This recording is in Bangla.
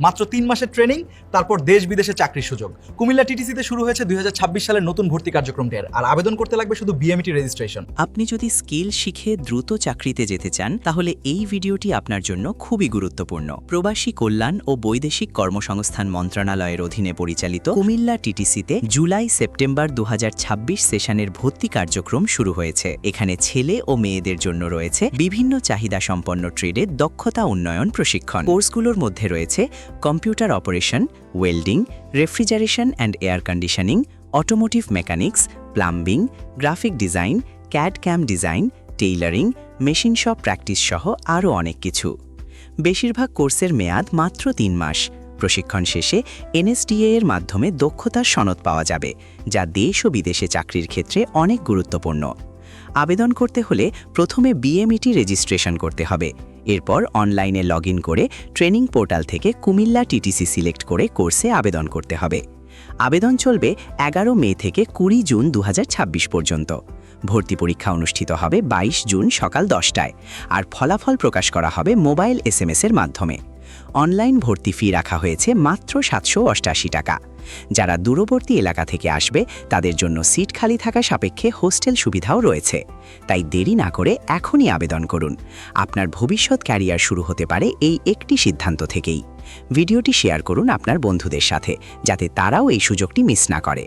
মাত্র 3 মাসের ট্রেনিং, তারপর দেশ বিদেশে চাকরির সুযোগ। কুমিল্লা টিটিসিতে শুরু হয়েছে 2026 সালের নতুন ভর্তি কার্যক্রমটির, আর আবেদন করতে লাগবে শুধু বিএমইটি রেজিস্ট্রেশন। আপনি যদি স্কিল শিখে দ্রুত চাকরিতে যেতে চান তাহলে এই ভিডিওটি আপনার জন্য খুবই গুরুত্বপূর্ণ। প্রবাসী কল্যাণ ও বৈদেশিক কর্মসংস্থান মন্ত্রণালয়ের অধীনে পরিচালিত কুমিল্লা টিটিসিতে জুলাই-সেপ্টেম্বর 2026 সেশনের ভর্তি কার্যক্রম শুরু হয়েছে। এখানে ছেলে ও মেয়েদের জন্য রয়েছে বিভিন্ন চাহিদা সম্পন্ন ট্রেডে দক্ষতা উন্নয়ন প্রশিক্ষণ। কোর্সগুলোর মধ্যে রয়েছে computer operation, welding, refrigeration and air conditioning, automotive mechanics, plumbing, graphic design, CAD CAM design, tailoring, machine shop practice সহ আরও অনেক কিছু। বেশিরভাগ কোর্সের মেয়াদ মাত্র 3 মাস। প্রশিক্ষণ শেষে এনএসডিএ এর মাধ্যমে দক্ষতার সনদ পাওয়া যাবে, যা দেশ ও বিদেশে চাকরির ক্ষেত্রে অনেক গুরুত্বপূর্ণ। আবেদন করতে হলে প্রথমে বিএমইটি রেজিস্ট্রেশন করতে হবে। এরপর অনলাইনে লগইন করে ট্রেনিং পোর্টাল থেকে কুমিল্লা টিটিসি সিলেক্ট করে কোর্সে আবেদন করতে হবে। আবেদন চলবে 11 মে থেকে 20 জুন 2026 পর্যন্ত। ভর্তি পরীক্ষা অনুষ্ঠিত হবে 22 জুন সকাল 10টায়, আর ফলাফল প্রকাশ করা হবে মোবাইল SMS এর মাধ্যমে। অনলাইন ভর্তি ফি রাখা হয়েছে মাত্র 788 টাকা। যারা দূরবর্তী এলাকা থেকে আসবে তাদের জন্য সিট খালি থাকা সাপেক্ষে হোস্টেল সুবিধাও রয়েছে। তাই দেরি না করে এখনই আবেদন করুন। আপনার ভবিষ্যৎ ক্যারিয়ার শুরু হতে পারে এই একটি সিদ্ধান্ত থেকেই। ভিডিওটি শেয়ার করুন আপনার বন্ধুদের সাথে, যাতে তারাও এই সুযোগটি মিস না করে।